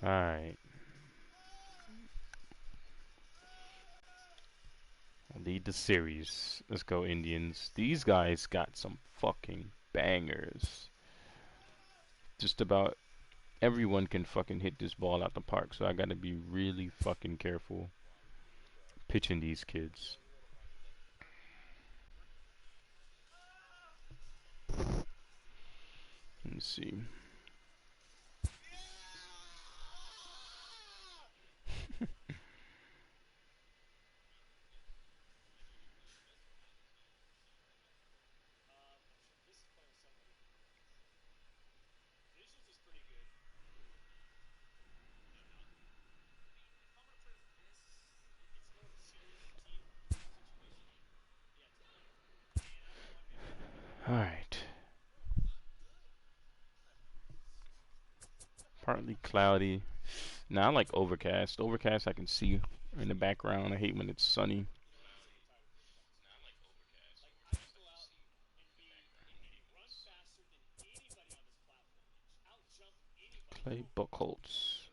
All right. Lead the series. Let's go, Indians. These guys got some fucking bangers. Just about everyone can fucking hit this ball out the park, so I gotta be really fucking careful pitching these kids. Let me see. Alright. Partly cloudy. Now I like overcast. Overcast I can see in the background. I hate when it's sunny. Clay Buchholz.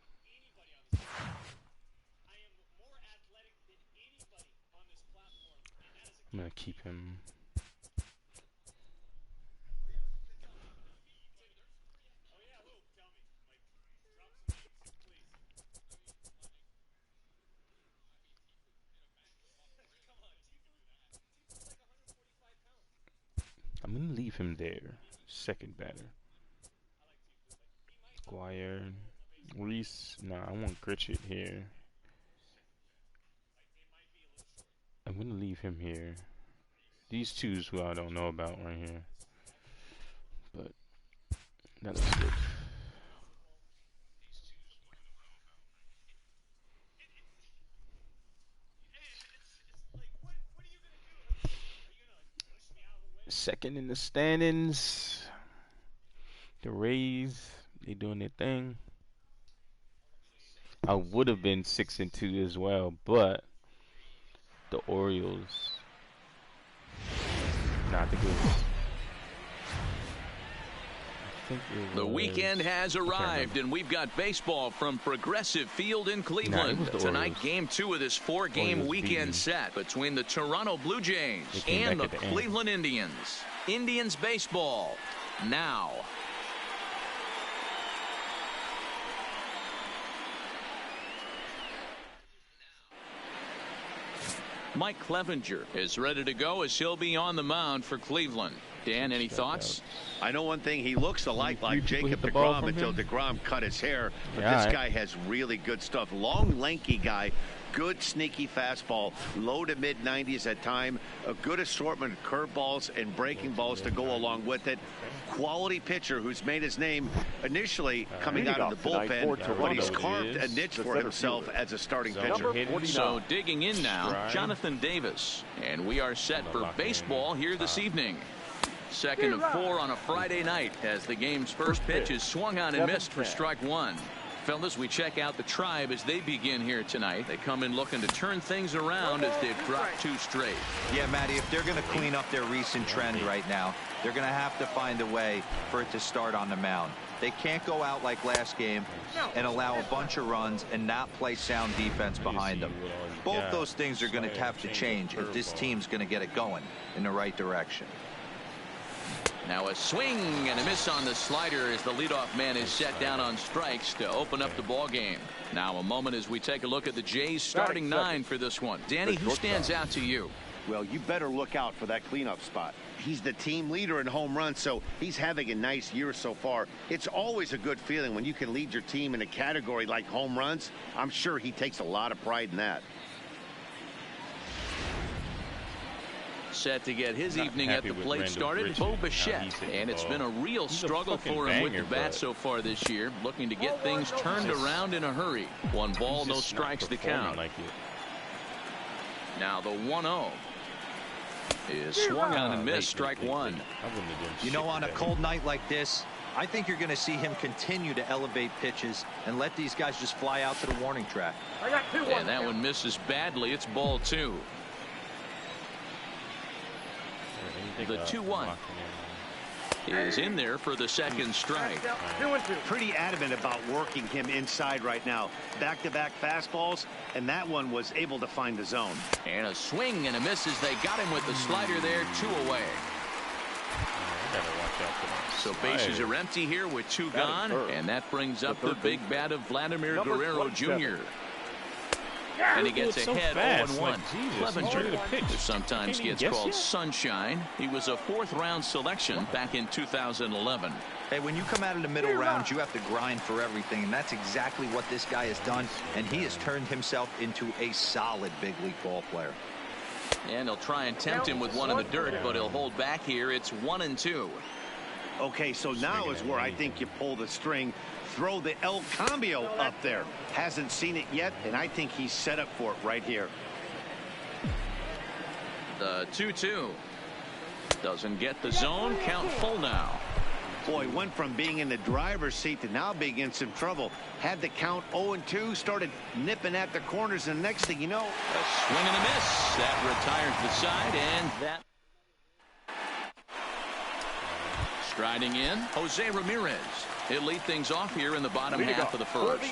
I'm gonna keep him. I'm gonna leave him there. Second batter. Squire. Reese. Nah, I want Gritchett here. I'm gonna leave him here. These two's who I don't know about right here. But that looks good. Second in the standings. The Rays, they doing their thing. I would have been 6-2 as well, but the Orioles. Nah, I think it was. The weekend has arrived, and we've got baseball from Progressive Field in Cleveland. Tonight, Game 2 of this 4-game weekend set between the Toronto Blue Jays and the Cleveland Indians. Indians baseball now. Mike Clevenger is ready to go as he'll be on the mound for Cleveland. Dan, any thoughts? I know one thing. He looks like Jacob DeGrom until DeGrom cut his hair. But this guy has really good stuff. Long, lanky guy. Good, sneaky fastball. Low to mid-90s at time. A good assortment of curveballs and breaking balls to go along with it. Quality pitcher who's made his name initially coming out of the bullpen, but he's carved a niche for himself as a starting pitcher. So digging in now, Jonathan Davis. And we are set for baseball here this evening. Second and 4 on a Friday night as the game's first pitch is swung on and missed for strike one. Fellas, we check out the Tribe as they begin here tonight. They come in looking to turn things around as they've dropped 2 straight. Yeah, Matty, if they're going to clean up their recent trend right now, they're going to have to find a way for it to start on the mound. They can't go out like last game and allow a bunch of runs and not play sound defense behind them. Both those things are going to have to change if this team's going to get it going in the right direction. Now a swing and a miss on the slider as the leadoff man is set down on strikes to open up the ball game. Now a moment as we take a look at the Jays starting 9 for this one. Danny, who stands out to you? Well, you better look out for that cleanup spot. He's the team leader in home runs, so he's having a nice year so far. It's always a good feeling when you can lead your team in a category like home runs. I'm sure he takes a lot of pride in that. Set to get his evening at the plate started, Bo Bichette, and it's been a real struggle for him with the bat so far this year, looking to get things turned around in a hurry. 1 ball, no strikes to count. Now the 1-0 is swung on and missed, strike one. You know, on a cold night like this, I think you're going to see him continue to elevate pitches and let these guys just fly out to the warning track. And that one misses badly. It's ball 2. The 2-1. is in there for the second strike. Pretty adamant about working him inside right now. Back-to-back fastballs, and that one was able to find the zone. And a swing and a miss as they got him with the slider there, 2 away. So bases are empty here with 2 gone, and that brings up the big bat of Vladimir Guerrero Jr. And he gets ahead 0-1. Clevenger, who sometimes gets called Sunshine. He was a 4th-round selection back in 2011. Hey, when you come out of the middle rounds, you have to grind for everything, and that's exactly what this guy has done, and he has turned himself into a solid big league ball player. And he'll try and tempt him with one in the dirt, but he'll hold back here. It's 1-2. Okay, so now is where I think you pull the string. Throw the El Cambio up there. Hasn't seen it yet, and I think he's set up for it right here. The 2-2. Doesn't get the zone. Count full now. Boy, went from being in the driver's seat to now being in some trouble. Had the count 0-2, started nipping at the corners, and the next thing you know, a swing and a miss. That retires the side, and that. Striding in, Jose Ramirez. He'll lead things off here in the bottom half of the first.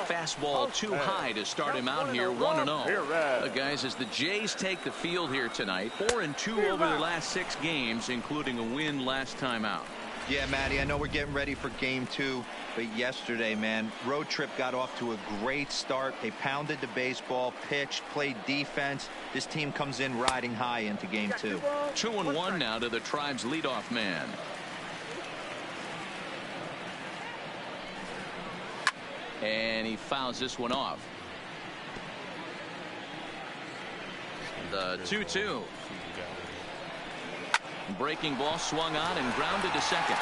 Fastball too high to start him out here, 1-0. Guys, as the Jays take the field here tonight, 4-2 over their last 6 games, including a win last time out. Yeah, Matty, I know we're getting ready for game 2, but yesterday, man, road trip got off to a great start. They pounded the baseball, pitched, played defense. This team comes in riding high into game 2. 2-1 now to the Tribe's leadoff man. And he fouls this one off. The 2-2. Breaking ball swung on and grounded to second.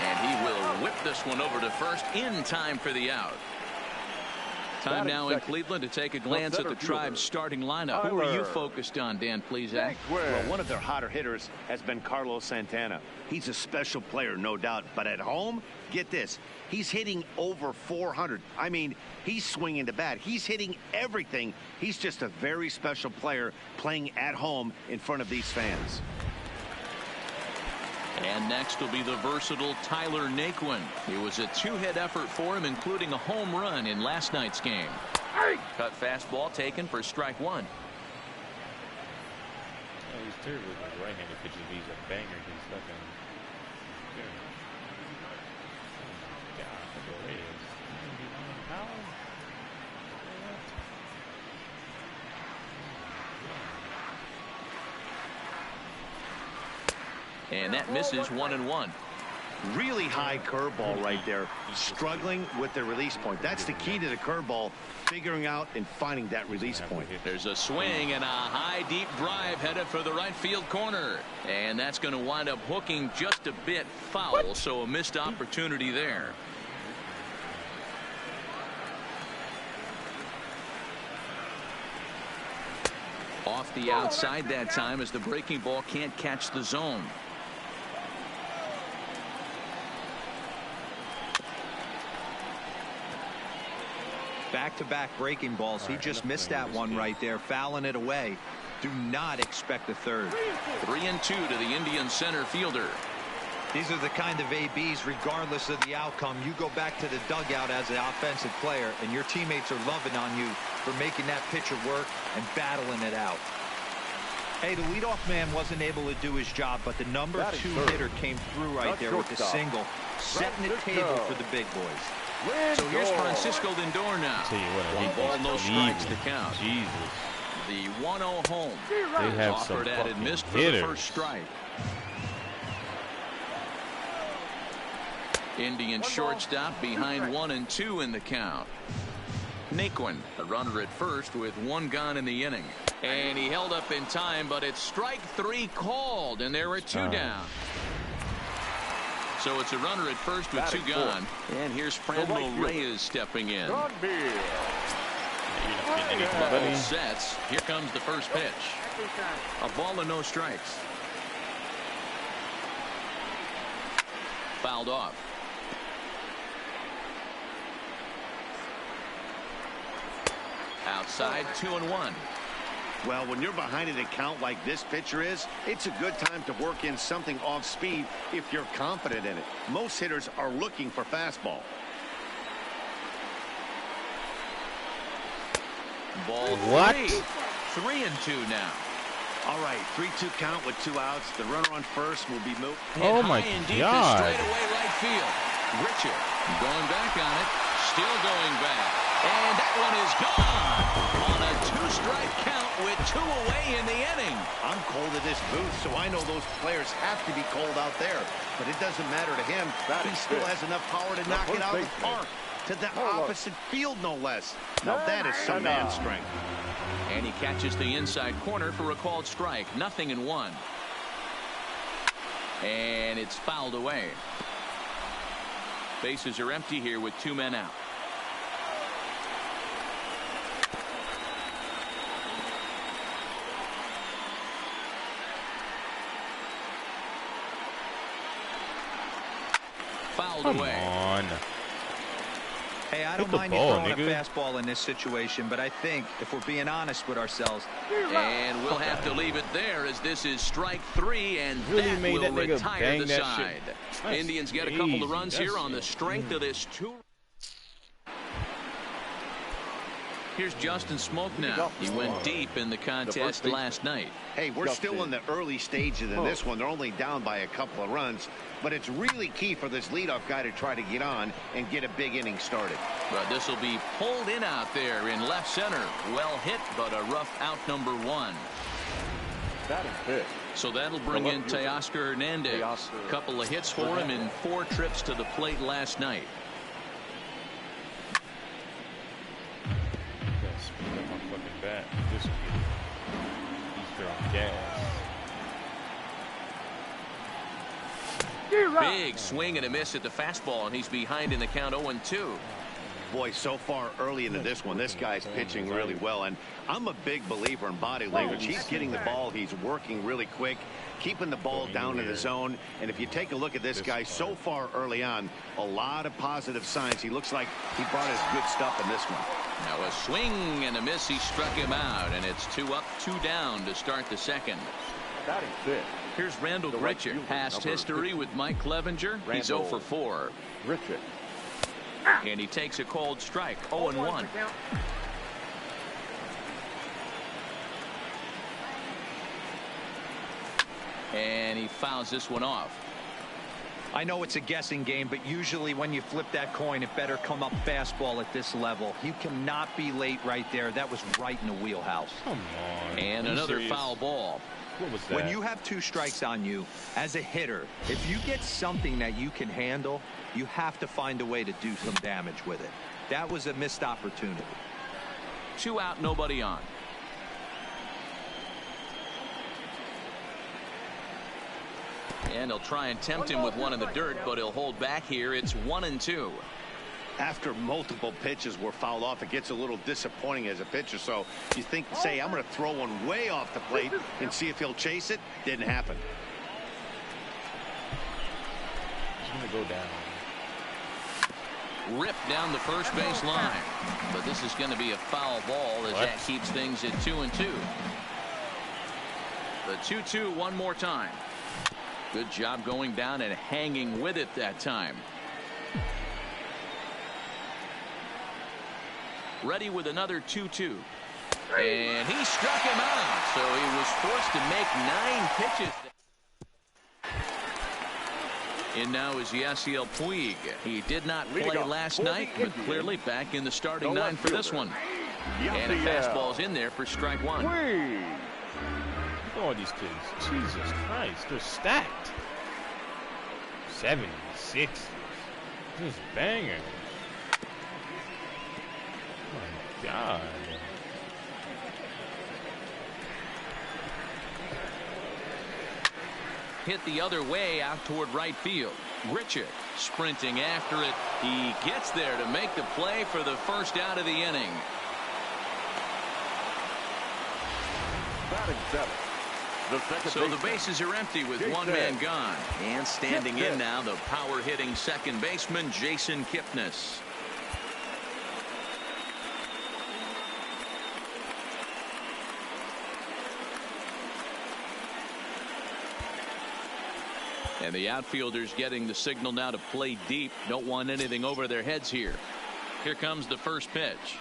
And he will whip this one over to first in time for the out. Time now in Cleveland to take a glance at the Tribe's starting lineup. Who are you focused on, Dan Plesac? Well, one of their hotter hitters has been Carlos Santana. He's a special player, no doubt. But at home, get this, he's hitting over 400. I mean, he's swinging the bat. He's hitting everything. He's just a very special player playing at home in front of these fans. And next will be the versatile Tyler Naquin. It was a 2-hit effort for him, including a home run in last night's game. Cut fastball taken for strike 1. Oh, he's terrible with right-handed pitches. He's a banger. He's like a... And that misses 1-1. Really high curveball right there. Struggling with the release point. That's the key to the curveball, figuring out and finding that release point. There's a swing and a high deep drive headed for the right field corner. And that's going to wind up hooking just a bit foul. So a missed opportunity there. Off the outside that time as the breaking ball can't catch the zone. Back-to-back breaking balls. He just missed that one right there, fouling it away. Do not expect a third. 3-2 to the Indian center fielder. These are the kind of ABs, regardless of the outcome. You go back to the dugout as an offensive player, and your teammates are loving on you for making that pitcher work and battling it out. Hey, the leadoff man wasn't able to do his job, but the number 2 hitter came through right there with the single, setting the table for the big boys. So here's Francisco Lindor now. One ball, no strikes to count. Jesus. The 1-0 home. They have offered some at and missed for hitters. the first strike. Indian shortstop behind 1-2 in the count. Naquin, a runner at first with 1 gone in the inning. And he held up in time, but it's strike 3 called, and there are 2 down. So it's a runner at first with 2 gone. And here's Franmil Reyes stepping in. Ball sets. Here comes the first pitch. A ball and no strikes. Fouled off. Outside, 2-1. Well, when you're behind an account like this pitcher is, it's a good time to work in something off speed if you're confident in it. Most hitters are looking for fastball. Ball What? 3-2 now. All right, 3-2 count with 2 outs. The runner on first will be moved. Oh my God. Straight away right field. Richard going back on it. Still going back. And that one is gone on a 2-strike count with 2 away in the inning. I'm cold in this booth, so I know those players have to be cold out there. But it doesn't matter to him. He still has enough power to knock it out of the park. To the opposite field, no less. Now that is some man strength. And he catches the inside corner for a called strike. 0-1. And it's fouled away. Bases are empty here with 2 men out. Fouled away. Come on. Hey, I don't mind you throwing a fastball in this situation, but I think if we're being honest with ourselves. And we'll have to leave it there as this is strike 3, and Really that made will that nigga retire bang the that side. shit. That's Indians get a couple of crazy. runs here on the strength of this 2. Here's Justin Smoke now. He went deep in the contest last night. Hey, we're still in the early stages in this one. They're only down by a couple of runs. But it's really key for this leadoff guy to try to get on and get a big inning started. But this will be pulled in out there in left center. Well hit, but a rough out number 1. That is big. So that'll bring in Teoscar Hernandez. A couple of hits for him in 4 trips to the plate last night. Gotta speed up my fucking bat. This will be. He's throwing gas. Big swing and a miss at the fastball, and he's behind in the count 0-2. Boy, so far early into this one, this guy's pitching really well. And I'm a big believer in body language. He's getting the ball. He's working really quick, keeping the ball down in the zone. And if you take a look at this guy so far early on, a lot of positive signs. He looks like he brought his good stuff in this one. Now a swing and a miss. He struck him out, and it's 2 up, 2 down to start the second. That is big. Here's Randall Grichuk. Past history with Mike Clevenger. He's 0 for 4. Grichuk. And he takes a cold strike. 0-1. And he fouls this one off. I know it's a guessing game, but usually when you flip that coin, it better come up fastball at this level. You cannot be late right there. That was right in the wheelhouse. Come on. And another foul ball. What was that? When you have 2 strikes on you as a hitter, if you get something that you can handle, you have to find a way to do some damage with it. That was a missed opportunity. 2 out, nobody on. And he'll try and tempt him with one in the dirt, but he'll hold back here. It's 1-2. After multiple pitches were fouled off, it gets a little disappointing as a pitcher. So you think, say, I'm going to throw one way off the plate and see if he'll chase it. Didn't happen. He's going to go down. Ripped down the first base line. But this is going to be a foul ball as that keeps things at 2-2. The 2-2 one more time. Good job going down and hanging with it that time. Ready with another 2-2. And he struck him out. So he was forced to make 9 pitches. In now is Yasiel Puig. He did not play last night, but clearly back in the starting 9 for this one. And a fastball's in there for strike 1. Look at all these kids. Jesus Christ, they're stacked. 76. Just banger. Oh my God. Hit the other way out toward right field. Grichuk sprinting after it. He gets there to make the play for the first out of the inning. So the bases are empty with one man gone. And standing in now, the power hitting second baseman, Jason Kipnis. And the outfielders getting the signal now to play deep. Don't want anything over their heads here. Here comes the first pitch.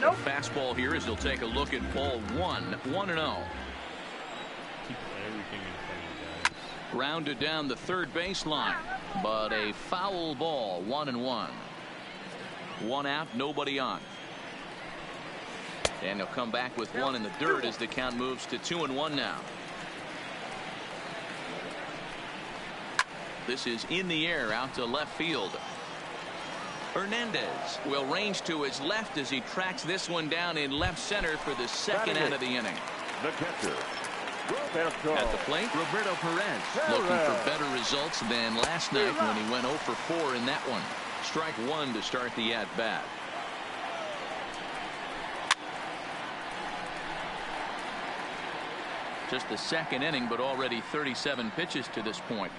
Nope. Fastball here as he'll take a look at ball 1. 1-0. Keep everything in front of you guys. Grounded down the third baseline, but a foul ball. 1-1. One out, nobody on. And he'll come back with one in the dirt as the count moves to 2-1 now. This is in the air out to left field. Hernandez will range to his left as he tracks this one down in left center for the second out of the inning. The catcher, Roberto. At the plate, Roberto Perez, looking for better results than last night when he went 0 for 4 in that one. Strike one to start the at-bat. Just the second inning, but already 37 pitches to this point.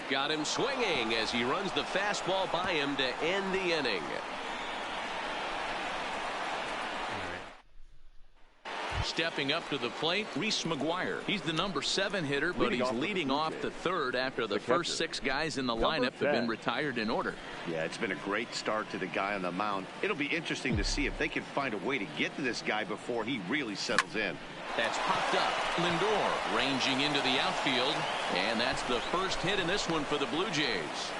Got him swinging as he runs the fastball by him to end the inning. Stepping up to the plate, Reese McGuire. He's the number 7 hitter, but he's leading off the third after the first 6 guys in the lineup have been retired in order. Yeah, it's been a great start to the guy on the mound. It'll be interesting to see if they can find a way to get to this guy before he really settles in. That's popped up. Lindor ranging into the outfield, and that's the first hit in this one for the Blue Jays.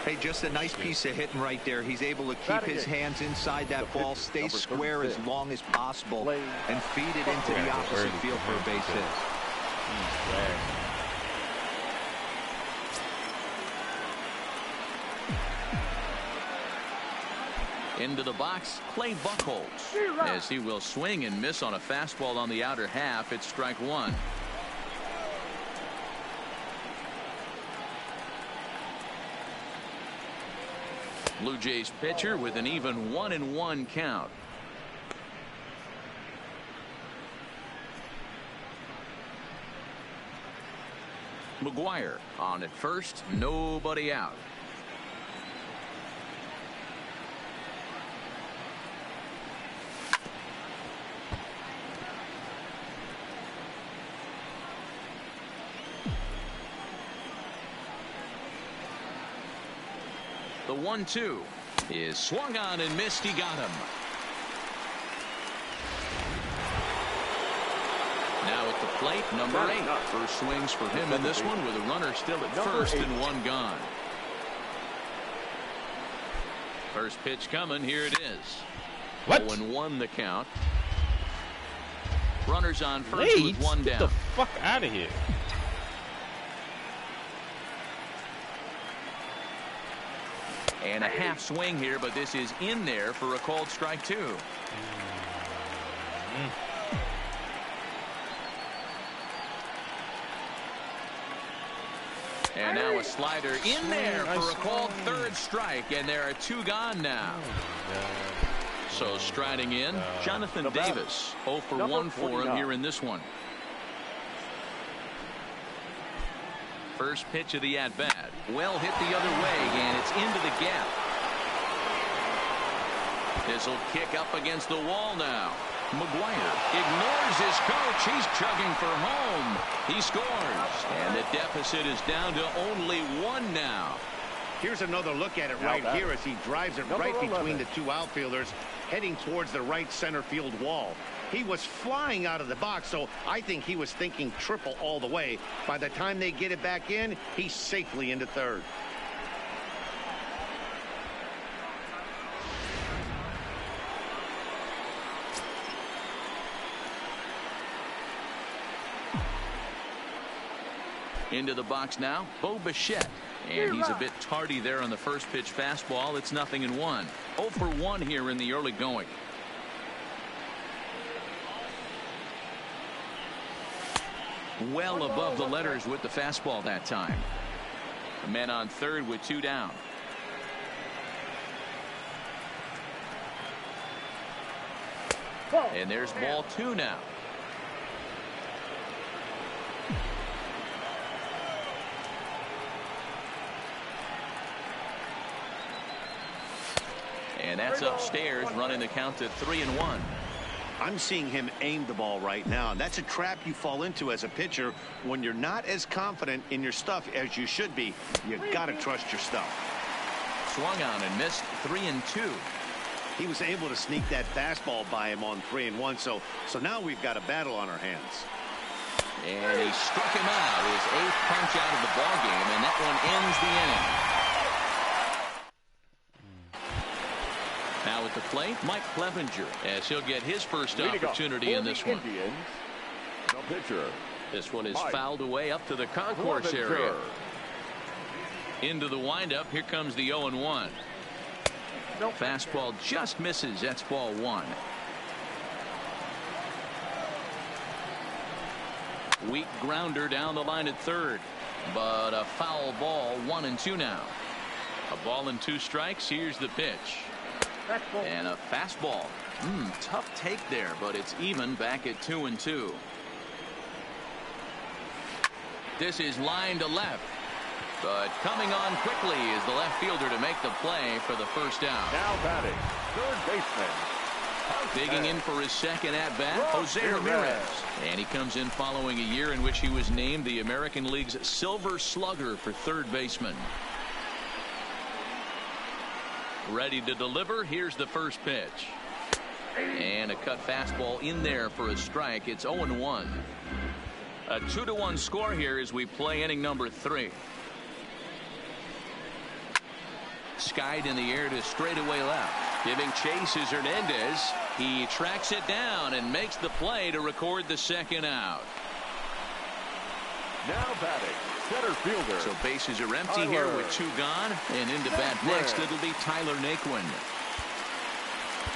Hey, just a nice piece of hitting right there. He's able to keep his hands inside that ball, stay square as long as possible, and feed it into the opposite field for a base hit. Into the box, Clay Buchholz, as he will swing and miss on a fastball on the outer half. It's strike one. Blue Jays pitcher with an even 1-1 count. McGuire on at first, nobody out. The 1-2 is swung on and missed. He got him. Now at the plate, number 8. First swings for him in this one with a runner still at first and one gone. First pitch coming. Here it is. What? 0-1 the count. Runners on first with one down. Get the fuck out of here. And a half swing here, but this is in there for a called strike 2. And now a slider in there for a called third strike, and there are 2 gone now. So striding in, Jonathan Davis. 0 for 1 for him here in this one. First pitch of the at-bat. Well hit the other way, and it's into the gap. This will kick up against the wall now. McGuire ignores his coach. He's chugging for home. He scores, and the deficit is down to only 1 now. Here's another look at it right here as he drives it right between the 2 outfielders, heading towards the right center field wall. He was flying out of the box, so I think he was thinking triple all the way. By the time they get it back in, he's safely into third. Into the box now, Bo Bichette. And he's a bit tardy there on the first pitch fastball. It's 0-1. 0 for 1 here in the early going. Well above the letters with the fastball that time. A man on third with 2 down. And there's ball 2 now. gets upstairs, running the count to 3-1. I'm seeing him aim the ball right now, and that's a trap you fall into as a pitcher when you're not as confident in your stuff as you should be. You got to trust your stuff. Swung on and missed. 3-2. He was able to sneak that fastball by him on 3-1, so now we've got a battle on our hands. And he struck him out, his 8th punch out of the ball game, and that one ends the inning. Now at the plate, Mike Clevenger, as he'll get his first opportunity in this one. The pitcher. This one is fouled away up to the concourse area. Into the windup. Here comes the 0-1. Fastball just misses. That's ball 1. Weak grounder down the line at third, but a foul ball. 1-2 now. A ball and 2 strikes. Here's the pitch. And a fastball. Tough take there, but it's even back at 2-2. This is line to left, but coming on quickly is the left fielder to make the play for the first out. Now batting, third baseman. Digging in for his second at-bat, Jose Ramirez. And he comes in following a year in which he was named the American League's Silver Slugger for third baseman. Ready to deliver. Here's the first pitch. And a cut fastball in there for a strike. It's 0-1. A 2-1 score here as we play inning number 3. Skied in the air to straightaway left. Giving chase is Hernandez. He tracks it down and makes the play to record the second out. Now batting, center fielder. So bases are empty here with 2 gone. And into bat next, it'll be Tyler Naquin.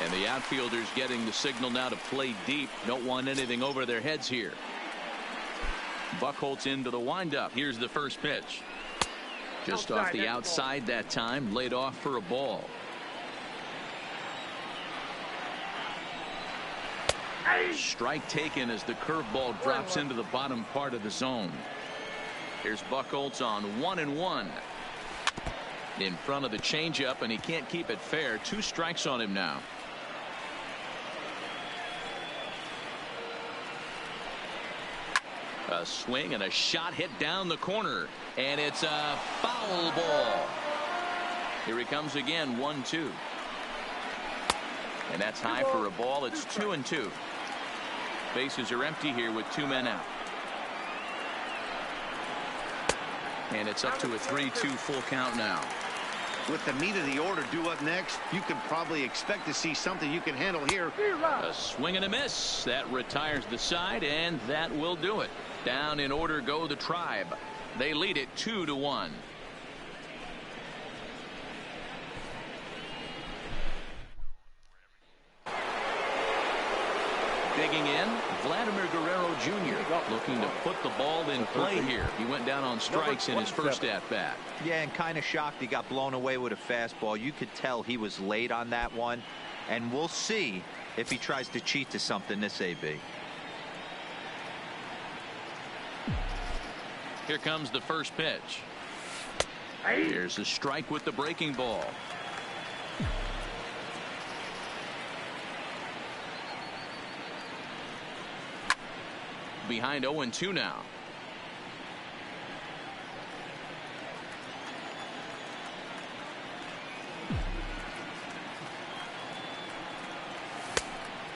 And the outfielders getting the signal now to play deep. Don't want anything over their heads here. Buchholz into the windup. Here's the first pitch. Just off the outside that time, laid off for a ball. Strike taken as the curveball drops into the bottom part of the zone. Here's Buchholz on 1-1. In front of the changeup, and he can't keep it fair. 2 strikes on him now. A swing and a shot hit down the corner, and it's a foul ball. Here he comes again. 1-2, and that's high for a ball. It's 2-2. Bases are empty here with 2 men out, and it's up to a 3-2 full count now. With the meat of the order due up next, you can probably expect to see something you can handle here. A swing and a miss. That retires the side, and that will do it. Down in order go the Tribe. They lead it 2-1. Digging in, Vladimir Guerrero Jr. looking to put the ball in play here. He went down on strikes in his first at-bat. Yeah, and kind of shocked he got blown away with a fastball. You could tell he was late on that one, and we'll see if he tries to cheat to something this AB. Here comes the first pitch. Here's a strike with the breaking ball. Behind 0-2 now.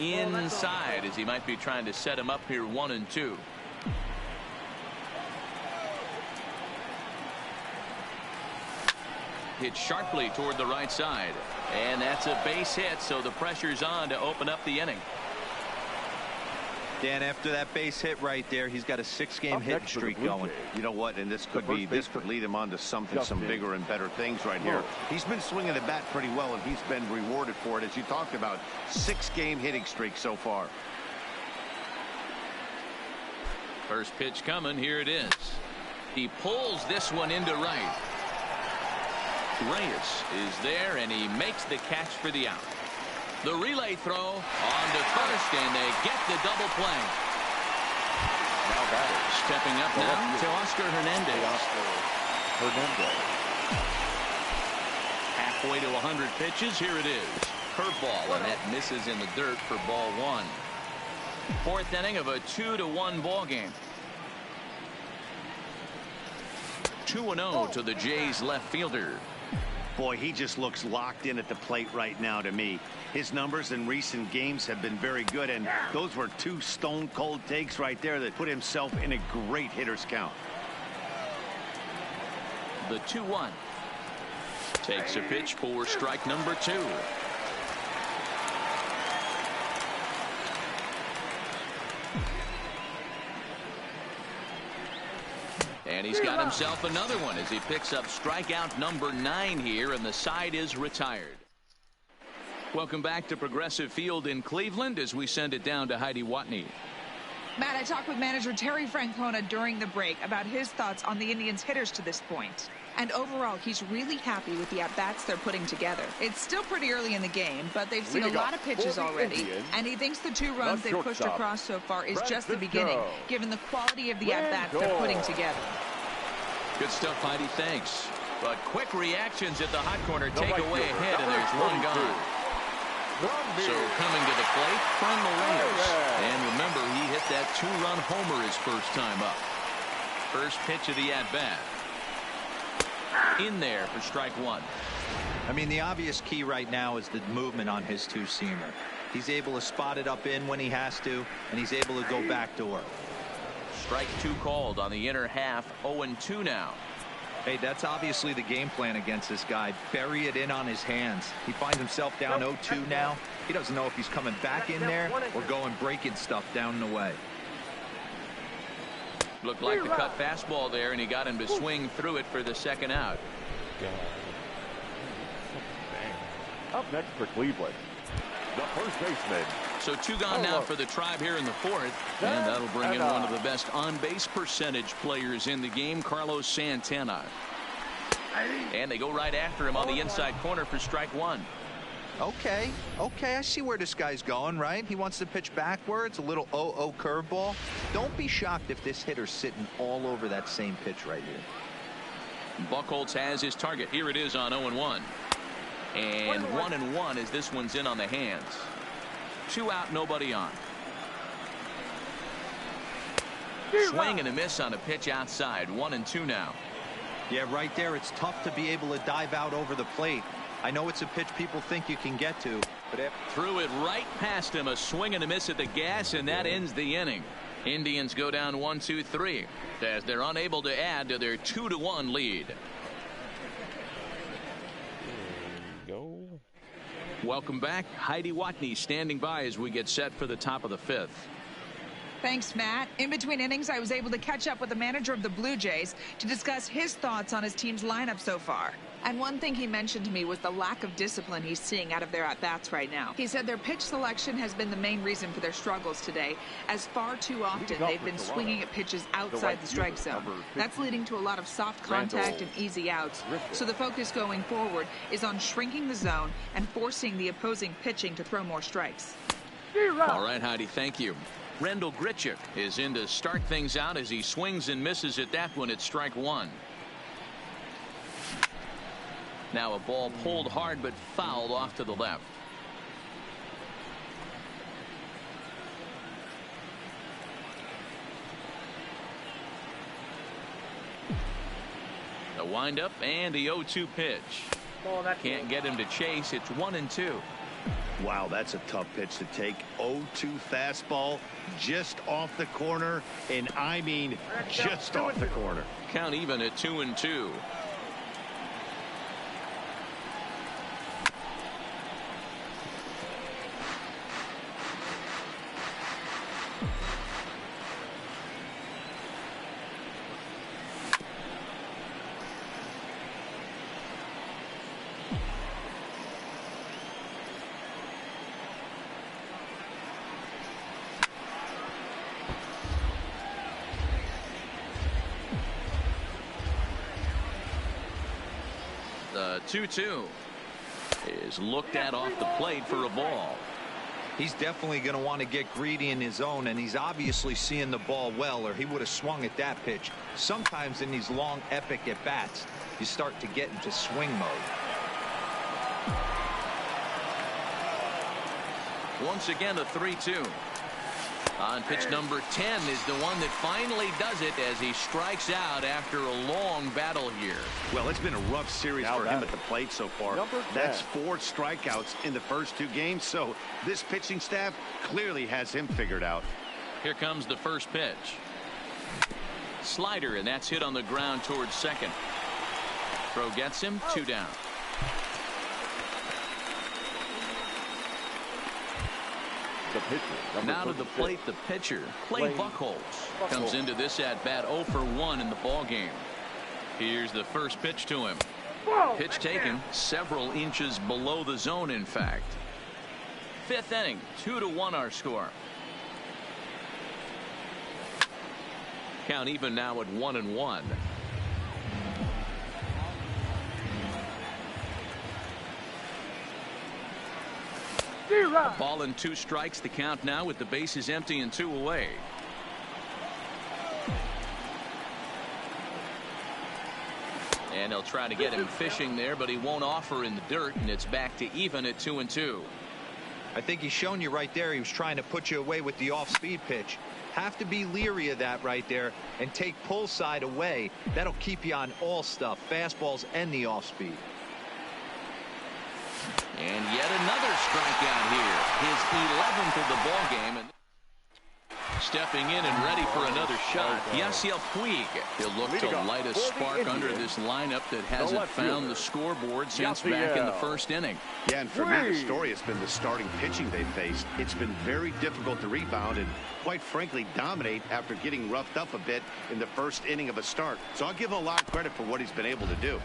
Inside, as he might be trying to set him up here. 1-2. Hit sharply toward the right side, and that's a base hit, so the pressure's on to open up the inning. Dan, after that base hit right there, he's got a 6-game hit streak going. You know what, and this could lead him on to some bigger and better things right here. He's been swinging the bat pretty well, and he's been rewarded for it, as you talked about. 6-game hitting streak so far. First pitch coming. Here it is. He pulls this one into right. Reyes is there, and he makes the catch for the out. The relay throw on to first, and they get the double play. Now batter stepping up now to Oscar Hernandez. Halfway to 100 pitches. Here it is. curveball, and that misses in the dirt for ball one. Fourth inning of a 2-1 ball game. 2-0 to the Jays left fielder. Boy, he just looks locked in at the plate right now to me. His numbers in recent games have been very good, and those were two stone-cold takes right there that put himself in a great hitter's count. The 2-1. Takes a pitch for strike number 2. And he's got himself another one as he picks up strikeout number 9 here, and the side is retired. Welcome back to Progressive Field in Cleveland as we send it down to Heidi Watney. Matt, I talked with manager Terry Francona during the break about his thoughts on the Indians' hitters to this point. And overall, he's really happy with the at-bats they're putting together. It's still pretty early in the game, but they've seen a lot of pitches already. And he thinks the 2 runs they've pushed across so far is just the beginning, given the quality of the at-bats they're putting together. Good stuff, Heidi. Thanks. But quick reactions at the hot corner take away a hit, and there's one gone. So coming to the plate, Franmil Reyes. And remember, he hit that 2-run homer his first time up. First pitch of the at-bat. In there for strike 1. I mean, the obvious key right now is the movement on his 2-seamer. He's able to spot it up in when he has to, and he's able to go backdoor. Strike 2 called on the inner half. 0-2 now. Hey, that's obviously the game plan against this guy. Bury it in on his hands. He finds himself down 0-2 now. He doesn't know if he's coming back in there or going breaking stuff down and away. Looked like the cut fastball there, and he got him to swing through it for the second out. Up next for Cleveland, the first baseman. So 2 gone now for the Tribe here in the 4th, and that'll bring in one of the best on-base percentage players in the game, Carlos Santana. And they go right after him on the inside corner for strike 1. Okay, I see where this guy's going, right? He wants to pitch backwards, a little 0-0 curveball. Don't be shocked if this hitter's sitting all over that same pitch right here. Buchholz has his target. Here it is on 0-1. And 1-1 as this one's in on the hands. 2 out, nobody on. Swing and a miss on a pitch outside. 1-2 now. Yeah, right there, it's tough to be able to dive out over the plate. I know it's a pitch people think you can get to, but threw it right past him. A swing and a miss at the gas, and that ends the inning. Indians go down 1-2-3 as they're unable to add to their 2-1 lead. Go. Welcome back. Heidi Watney standing by as we get set for the top of the 5th. Thanks, Matt. In between innings, I was able to catch up with the manager of the Blue Jays to discuss his thoughts on his team's lineup so far. And one thing he mentioned to me was the lack of discipline he's seeing out of their at-bats right now. He said their pitch selection has been the main reason for their struggles today, as far too often they've been swinging at pitches outside the strike zone. That's leading to a lot of soft contact and easy outs. So the focus going forward is on shrinking the zone and forcing the opposing pitching to throw more strikes. All right, Heidi, thank you. Rendell Grichuk is in to start things out as he swings and misses at that one at strike 1. Now a ball pulled hard but fouled off to the left. A windup and the 0-2 pitch. Can't get him to chase. It's 1-2. Wow, that's a tough pitch to take. 0-2 fastball just off the corner, and I mean just off the corner. Count even at 2-2. The 2-2 is looked at off the plate for a ball. He's definitely going to want to get greedy in his own, and he's obviously seeing the ball well, or he would have swung at that pitch. Sometimes in these long, epic at-bats, you start to get into swing mode. Once again, a 3-2. On pitch number 10 is the one that finally does it as he strikes out after a long battle here. Well, it's been a rough series for him at the plate so far. That's 4 strikeouts in the first 2 games, so this pitching staff clearly has him figured out. Here comes the first pitch. Slider, and that's hit on the ground towards second. Throw gets him, 2 down. Now to the plate, the pitcher, Clay Buchholz, comes into this at bat 0 for 1 in the ball game. Here's the first pitch to him. Pitch taken several inches below the zone, in fact. 5th inning, 2-1 our score. Count even now at 1-1. A ball and 2 strikes, the count now with the bases empty and 2 away. And he'll try to get him fishing there, but he won't offer in the dirt, and it's back to even at 2-2. I think he's shown you right there he was trying to put you away with the off-speed pitch. Have to be leery of that right there and take pull side away. That'll keep you on all stuff, fastballs and the off-speed. And yet another strikeout here. His 11th of the ball game. And stepping in and ready for another shot, Yasiel Puig. He'll look to light a spark under this lineup that hasn't found the scoreboard since back in the first inning. Yeah, and for me, the story has been the starting pitching they faced. It's been very difficult to rebound and, quite frankly, dominate after getting roughed up a bit in the first inning of a start. So I'll give him a lot of credit for what he's been able to do.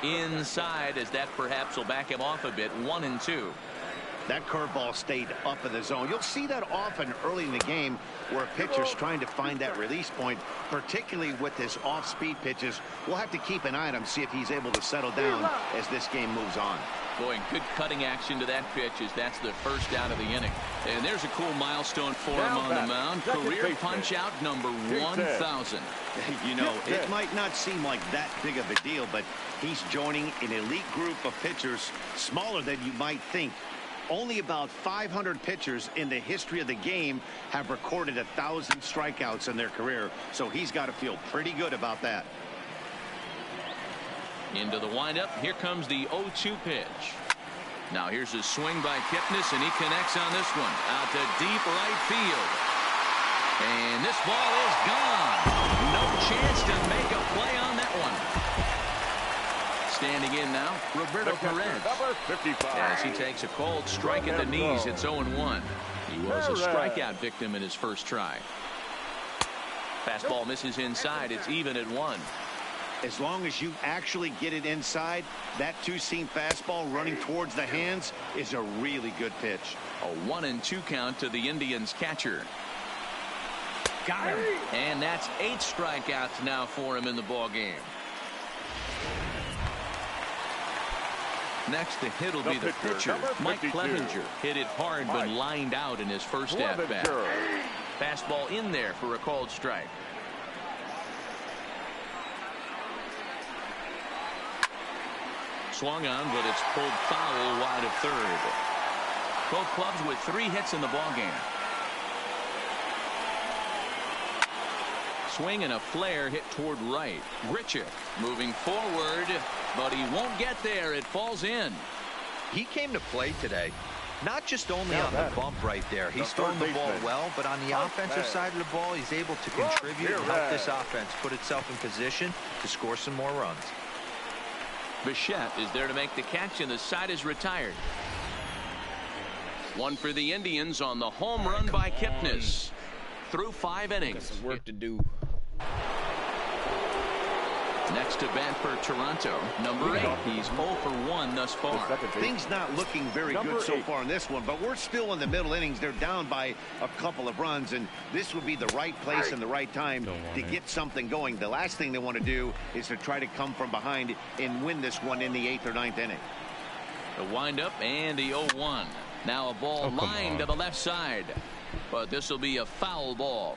Inside, as that perhaps will back him off a bit. 1-2. That curveball stayed up in the zone. You'll see that often early in the game where a pitcher's trying to find that release point, particularly with his off-speed pitches. We'll have to keep an eye on him, see if he's able to settle down as this game moves on. Boy, good cutting action to that pitch as that's the first out of the inning. And there's a cool milestone for him on the mound. Career punch-out number 1,000. You know, it might not seem like that big of a deal, but he's joining an elite group of pitchers, smaller than you might think. Only about 500 pitchers in the history of the game have recorded 1,000 strikeouts in their career, so he's got to feel pretty good about that. Into the windup. Here comes the 0-2 pitch. Now here's a swing by Kipnis, and he connects on this one out to deep right field. And this ball is gone. No chance to make a play on that one. Standing in now, Roberto Perez. Number 55. As he takes a cold strike at the knees, it's 0-1. He was a strikeout victim in his first try. Fastball misses inside. It's even at 1. As long as you actually get it inside, that two-seam fastball running towards the hands is a really good pitch. A 1-2 count to the Indians catcher. Got him. And that's 8 strikeouts now for him in the ball game. Next to hit will be the pitcher, Mike Clevenger. Hit it hard but lined out in his first at-bat. Fastball in there for a called strike. Swung on, but it's pulled foul wide of third. Both clubs with 3 hits in the ball game. Swing and a flare hit toward right. Grichuk moving forward, but he won't get there. It falls in. He came to play today, not just only on the bump right there. He's throwing the ball well, but on the offensive side of the ball, he's able to contribute and help this offense put itself in position to score some more runs. Bichette is there to make the catch, and the side is retired. One for the Indians on the home run by Kipnis. Through 5 innings. Got some work to do. Next to bat for Toronto, number 8. He's 0 for 1 thus far. Things not looking very good so far in this one, but we're still in the middle innings. They're down by a couple of runs, and this would be the right place and the right time to get something going. The last thing they want to do is to try to come from behind and win this one in the 8th or 9th inning. The windup and the 0-1. Now a ball lined to the left side, but this will be a foul ball.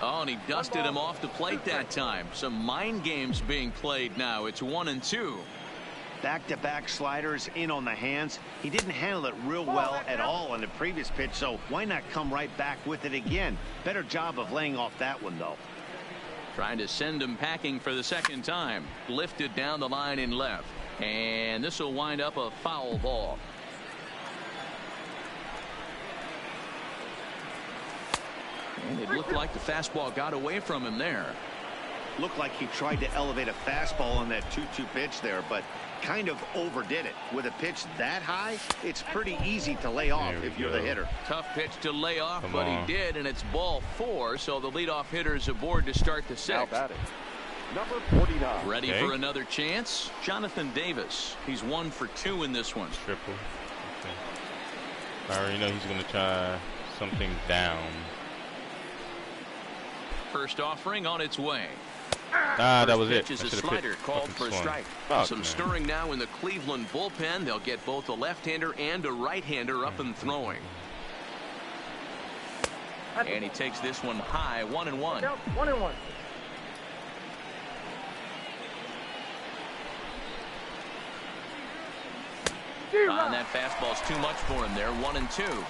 Oh, and he dusted him off the plate that time. Some mind games being played now. It's 1-2. Back-to-back sliders in on the hands. He didn't handle it real well at all on the previous pitch, so why not come right back with it again? Better job of laying off that one, though. Trying to send him packing for the second time. Lifted down the line in left. And this will wind up a foul ball. And it looked like the fastball got away from him there. Looked like he tried to elevate a fastball on that 2-2 pitch there, but kind of overdid it. With a pitch that high, it's pretty easy to lay off if you're the hitter. Tough pitch to lay off, but he did, and it's ball 4, so the leadoff hitter is aboard to start the 6th. Number 49. Ready for another chance? Jonathan Davis. He's 1 for 2 in this one. Triple. I already know he's going to try something down. First offering on its way. That was it. Pitch is a slider called for a strike. Some stirring now in the Cleveland bullpen. They'll get both a left-hander and a right-hander up and throwing. And he takes this one high, 1-1. 1-1. And that fastball's too much for him there. 1-2.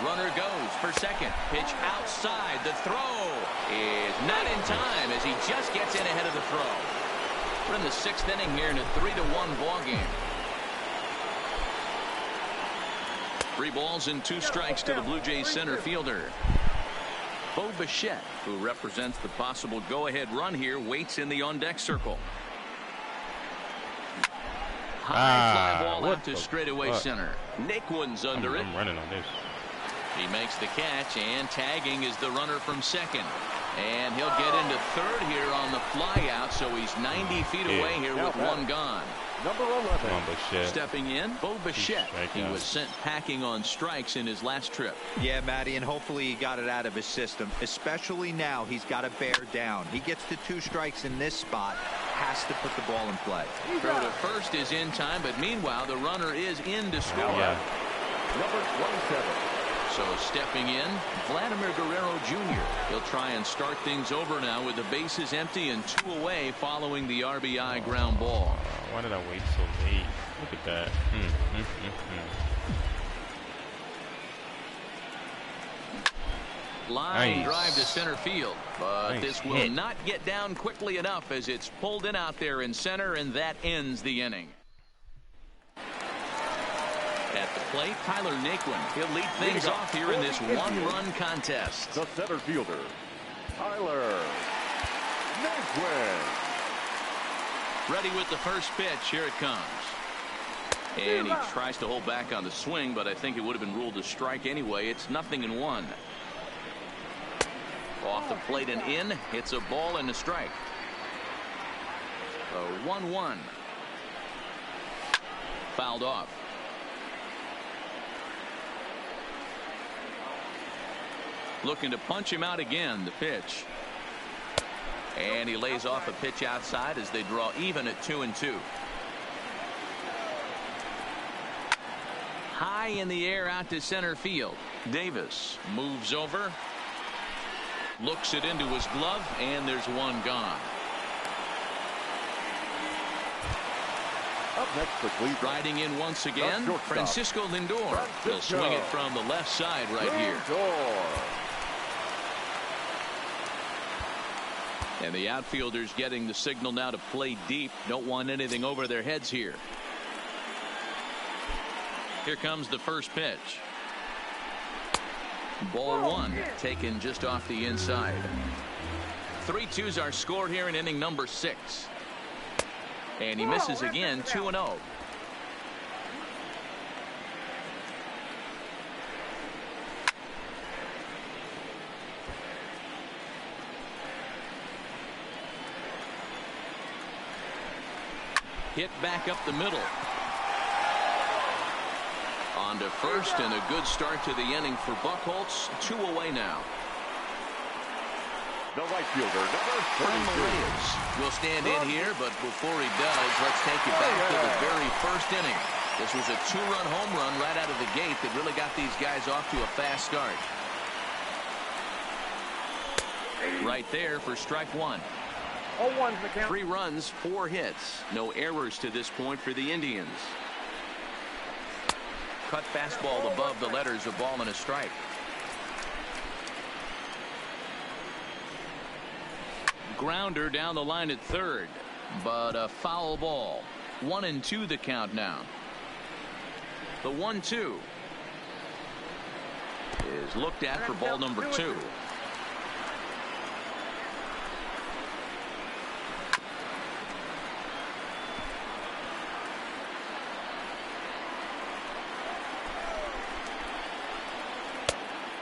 Runner goes for second. Pitch outside. The throw is not in time as he just gets in ahead of the throw. We're in the 6th inning here in a 3-1 ball game. 3 balls and 2 strikes to the Blue Jays center fielder. Bo Bichette, who represents the possible go-ahead run here, waits in the on-deck circle. High fly ball out to straightaway center. Naquin's under it. I'm running on this. He makes the catch, and tagging is the runner from second. And he'll get into third here on the fly out, so he's 90 feet away here with 1 gone. Number 11. Come on, Bichette. Stepping in, Bo Bichette. He was sent packing on strikes in his last trip. Yeah, Matty, and hopefully he got it out of his system. Especially now, he's got to bear down. He gets to 2 strikes in this spot. Has to put the ball in play. Throw to first is in time, but meanwhile, the runner is in to score. Number 27. So stepping in, Vladimir Guerrero Jr. He'll try and start things over now with the bases empty and 2 away following the RBI ground ball. Why did I wait so late? Look at that. Line drive to center field, but this will not get down quickly enough as it's pulled in out there in center, and that ends the inning. At the plate, Tyler Naquin. He'll lead things off here in this 1-run contest. The center fielder, Tyler Naquin. Ready with the first pitch. Here it comes. And he tries to hold back on the swing, but I think it would have been ruled a strike anyway. It's 0-1. Off the plate and in. It's a ball and a strike. A 1-1. Fouled off. Looking to punch him out again. The pitch. And he lays off a pitch outside as they draw even at 2-2. High in the air out to center field. Davis moves over. Looks it into his glove, and there's 1 gone. Up next for Cleveland. Riding in once again, Francisco Lindor. He'll swing it from the left side right here. And the outfielders getting the signal now to play deep. Don't want anything over their heads here. Here comes the first pitch. Ball 1 taken just off the inside. 3-2s are scored here in inning number 6. And he misses again. 2-0. Hit back up the middle. On to first, and a good start to the inning for Buchholz. 2 away now. The right fielder, number 32. Reyes will stand in here, but before he does, let's take you back to the very first inning. This was a 2-run home run right out of the gate that really got these guys off to a fast start. Right there for strike one. 0-1's the count. 3 runs, 4 hits. No errors to this point for the Indians. Cut fastball above the letters, a ball and a strike. Grounder down the line at third, but a foul ball. 1-2 the count now. The 1-2 is looked at for ball number 2.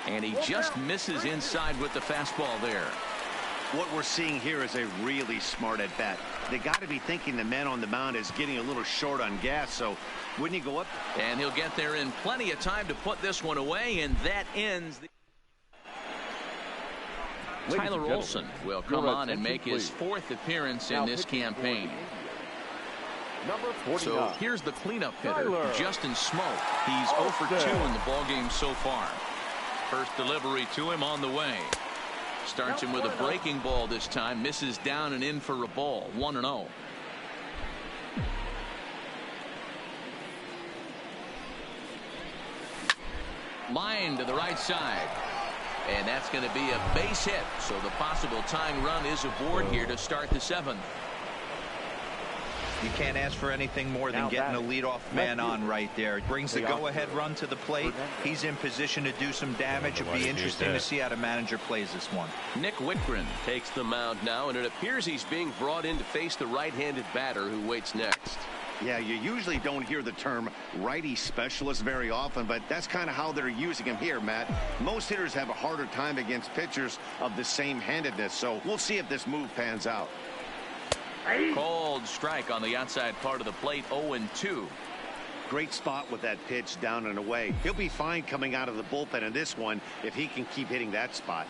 And he just misses inside with the fastball there. What we're seeing here is a really smart at bat. They got to be thinking the man on the mound is getting a little short on gas, so wouldn't he go up? And he'll get there in plenty of time to put this one away, and that ends the... Tyler Olson will come on and make his 4th appearance in this campaign. So here's the cleanup hitter, Justin Smoke. He's 0 for 2 in the ballgame so far. First delivery to him on the way. Starts him with a breaking ball this time. Misses down and in for a ball. 1-0. Line to the right side. And that's going to be a base hit. So the possible tying run is aboard here to start the 7th. You can't ask for anything more than getting a leadoff man on right there. It brings the go-ahead run to the plate. He's in position to do some damage. It'll be interesting to see how the manager plays this one. Nick Whitgren takes the mound now, and it appears he's being brought in to face the right-handed batter who waits next. Yeah, you usually don't hear the term righty specialist very often, but that's kind of how they're using him here, Matt. Most hitters have a harder time against pitchers of the same handedness, so we'll see if this move pans out. Cold strike on the outside part of the plate. 0-2. Great spot with that pitch down and away. He'll be fine coming out of the bullpen in this one if he can keep hitting that spot.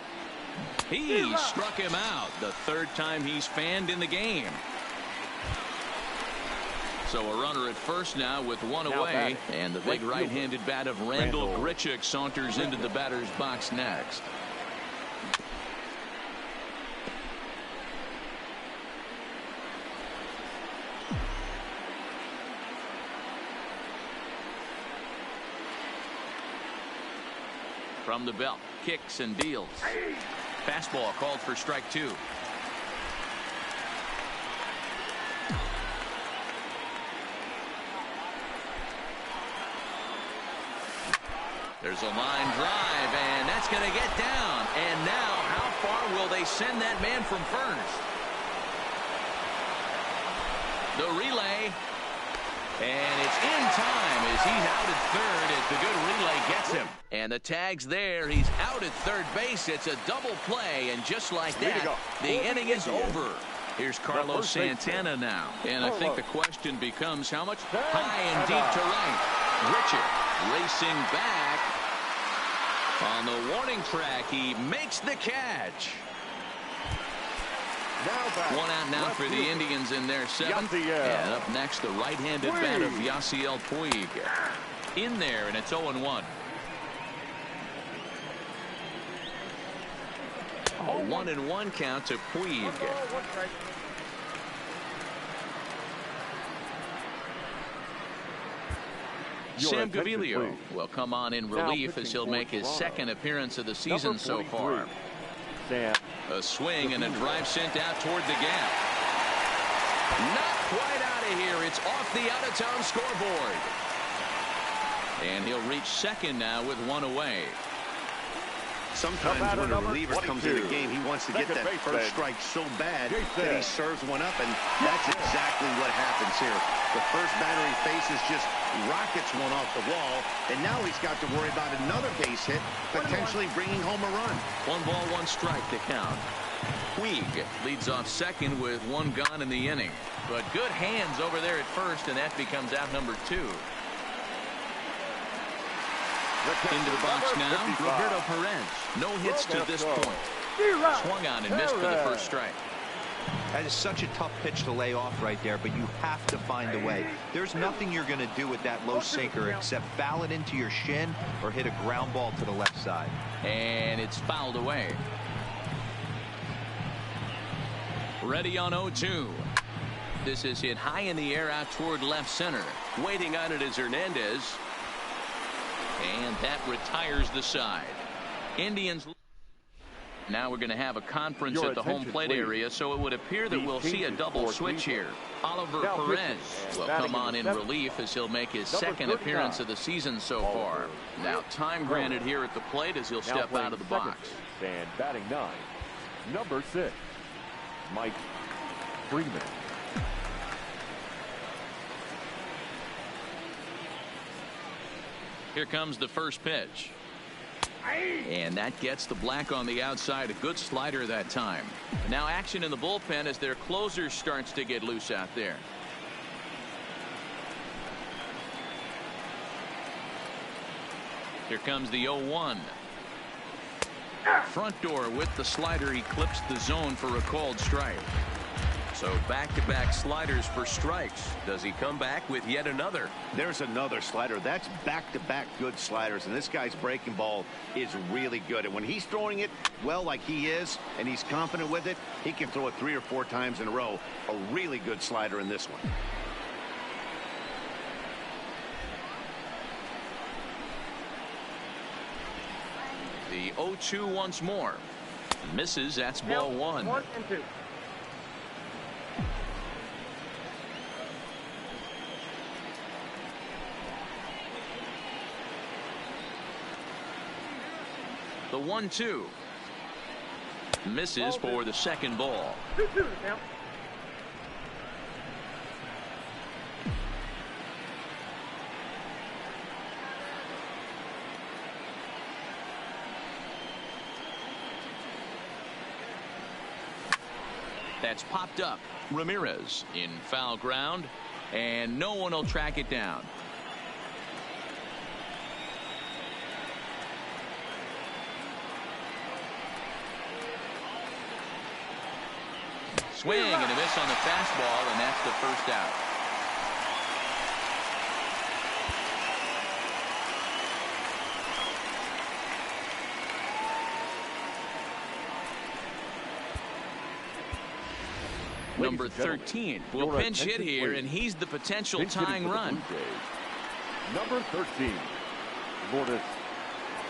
He struck him out. The 3rd time he's fanned in the game. So a runner at first now with 1 away, and the big right-handed bat of Randall Grichuk saunters into the batter's box next. From the belt, kicks and deals. Fastball called for strike 2. There's a line drive, and that's going to get down. And now, how far will they send that man from first? The relay. And it's in time as he's out at third as the good relay gets him. And the tag's there. He's out at third base. It's a double play. And just like that, the inning is over. Here's Carlos Santana now. And I think the question becomes how much high and deep to right. Richard racing back on the warning track. He makes the catch. 1 out now for the Indians in their 7th. And up next, the right-handed bat of Yasiel Puig. In there, and it's 0-1. A 1-1 count to Puig. Sam Gaviglio will come on in relief as he'll make his 2nd appearance of the season so far. A swing and a drive sent out toward the gap. Not quite out of here. It's off the out-of-town scoreboard. And he'll reach 2nd now with 1 away. Sometimes when a reliever comes in the game, he wants to get that first strike so bad that he serves one up, and that's exactly what happens here. The first batter he faces just rockets one off the wall, and now he's got to worry about another base hit, potentially bringing home a run. 1 ball, 1 strike to count. Puig leads off 2nd with 1 gone in the inning. But good hands over there at first, and that becomes out number 2. Into the box now, Roberto Perez. No hits to this point. Swung on and missed for the first strike. That is such a tough pitch to lay off right there, but you have to find a way. There's nothing you're going to do with that low sinker except foul it into your shin or hit a ground ball to the left side. And it's fouled away. Ready on 0-2. This is hit high in the air out toward left center. Waiting on it is Hernandez. And that retires the side. Indians. Now we're going to have a conference at the home plate area, so it would appear that we'll see a double switch here. Oliver Perez will come on in relief as he'll make his second appearance of the season so far. Now time granted here at the plate as he'll step out of the box. And batting 9, number 6, Mike Freeman. Here comes the first pitch. And that gets the black on the outside. A good slider that time. Now action in the bullpen as their closer starts to get loose out there. Here comes the 0-1. Front door with the slider. He clips the zone for a called strike. So back-to-back sliders for strikes. Does he come back with yet another? There's another slider. That's back-to-back good sliders, and this guy's breaking ball is really good. And when he's throwing it well like he is, and he's confident with it, he can throw it 3 or 4 times in a row. A really good slider in this one. The 0-2 once more. Misses. That's ball 1. 1 and 2. The 1-2. Misses for the second ball. 2-2 now. That's popped up. Ramirez in foul ground, and no one will track it down. Swing and a miss on the fastball, and that's the first out. Number 13 will pinch hit here, and he's the potential tying run. Number 13, Lourdes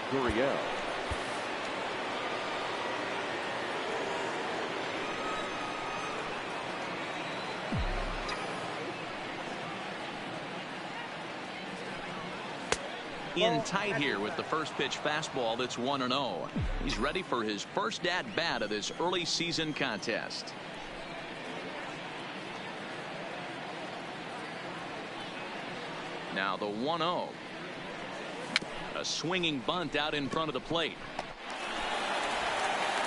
Gurriel. In tight here with the first pitch fastball that's 1-0. He's ready for his first at-bat of this early season contest. Now the 1-0. A swinging bunt out in front of the plate.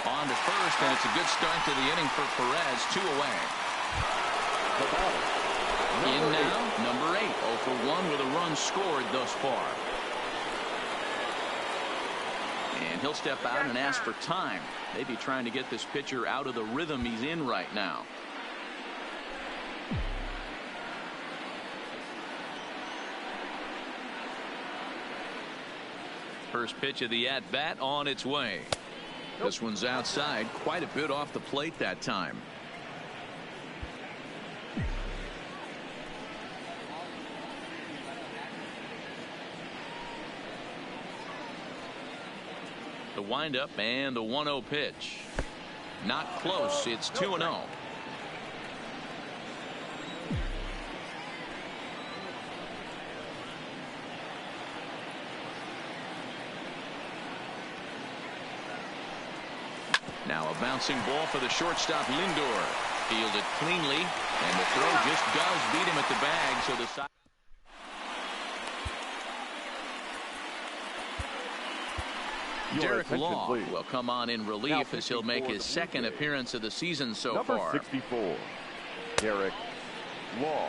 On to first, and it's a good start to the inning for Perez. 2 away. In now, number 8. 0 for 1 with a run scored thus far. And he'll step out and ask for time. Maybe trying to get this pitcher out of the rhythm he's in right now. First pitch of the at-bat on its way. This one's outside, quite a bit off the plate that time. The windup and the 1-0 pitch. Not close. It's 2-0. Now a bouncing ball for the shortstop Lindor. Fielded cleanly, and the throw just does beat him at the bag, so the side. Derek Law will come on in relief as he'll make his second appearance of the season so far. Number 64, Derek Law.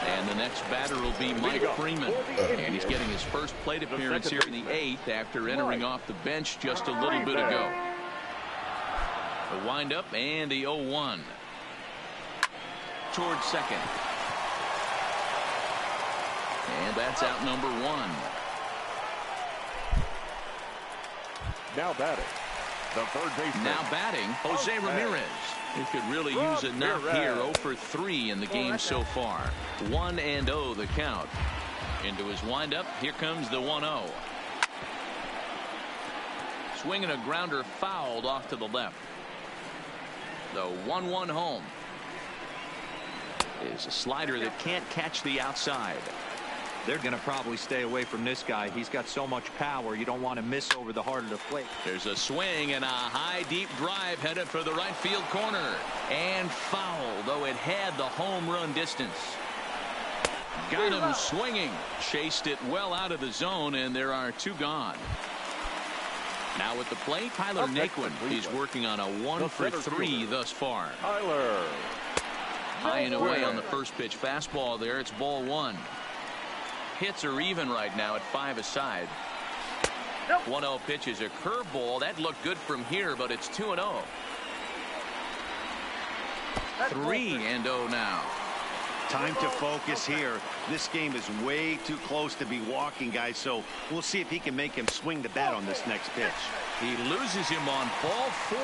And the next batter will be Mike Freeman. And he's getting his first plate appearance here in the 8th after entering off the bench just a little bit ago. The windup and the 0-1. Towards second. And that's out number 1. Now batting. The third baseman. Now batting, Jose Ramirez. He could really use a knock here. 0 for 3 in the game so far. 1-0 the count. Into his windup. Here comes the 1-0. Swinging a grounder fouled off to the left. The 1-1 home is a slider that can't catch the outside. They're going to probably stay away from this guy. He's got so much power. You don't want to miss over the heart of the plate. There's a swing and a high deep drive headed for the right field corner. And foul, though it had the home run distance. Got him swinging. Chased it well out of the zone, and there are 2 gone. Now at the plate, Tyler Naquin. He's working on a 1 for 3 thus far. Tyler. High and away on the first pitch fastball there. It's ball 1. Hits are even right now at 5 aside. 1-0 pitch is a curveball. That looked good from here, but it's 2-0. 3-0 now. Time to focus here. This game is way too close to be walking, guys, so we'll see if he can make him swing the bat on this next pitch. He loses him on ball 4.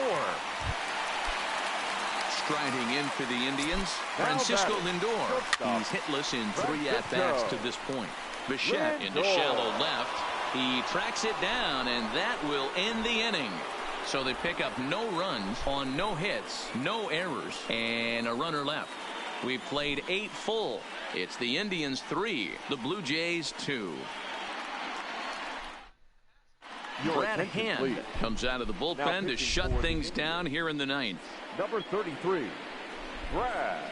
Striding in for the Indians, Francisco Lindor. He's hitless in 3 at-bats to this point. Bichette into shallow left. He tracks it down, and that will end the inning. So they pick up no runs on no hits, no errors, and a runner left. We played 8 full. It's the Indians 3, the Blue Jays 2. Brad Hand comes out of the bullpen to shut things down here in the 9th. Number 33, Brad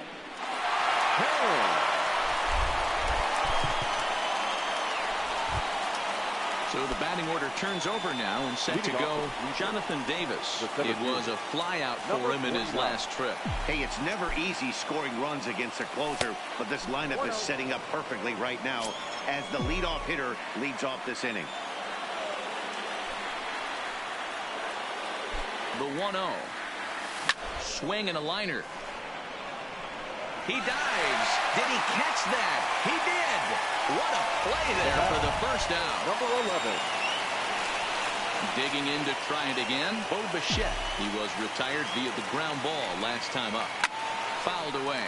Hand. So the batting order turns over now, and set to go Jonathan Davis. It was a flyout for him in his last trip. Hey, it's never easy scoring runs against a closer, but this lineup is setting up perfectly right now as the leadoff hitter leads off this inning. The 1-0. Swing and a liner. He dives. Did he catch that? He did. What a play there for the first out. Number 11. Digging in to try it again. Bo Bichette. He was retired via the ground ball last time up. Fouled away.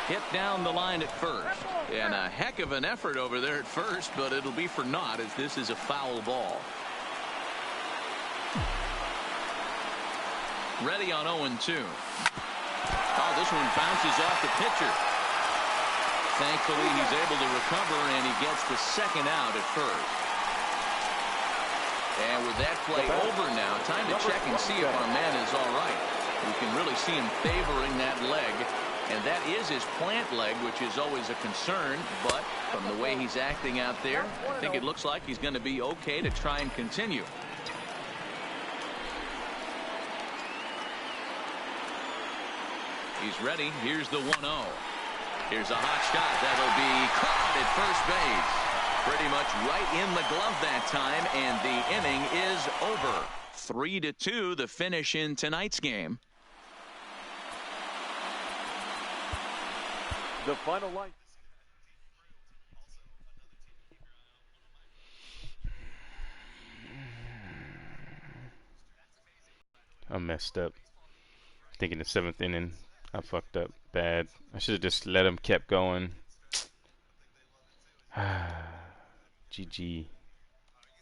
Hit down the line at first. And a heck of an effort over there at first, but it'll be for naught as this is a foul ball. Ready on 0-2. Oh, this one bounces off the pitcher. Thankfully, he's able to recover, and he gets the second out at first. And with that play over now, time to check and see if our man is all right. You can really see him favoring that leg. And that is his plant leg, which is always a concern. But from the way he's acting out there, I think it looks like he's going to be okay to try and continue. He's ready. Here's the 1-0. Here's a hot shot. That'll be caught at first base. Pretty much right in the glove that time, and the inning is over. 3-2, the finish in tonight's game. The final line. I messed up. I think in the 7th inning, I fucked up bad. I should have just let him kept going. GG.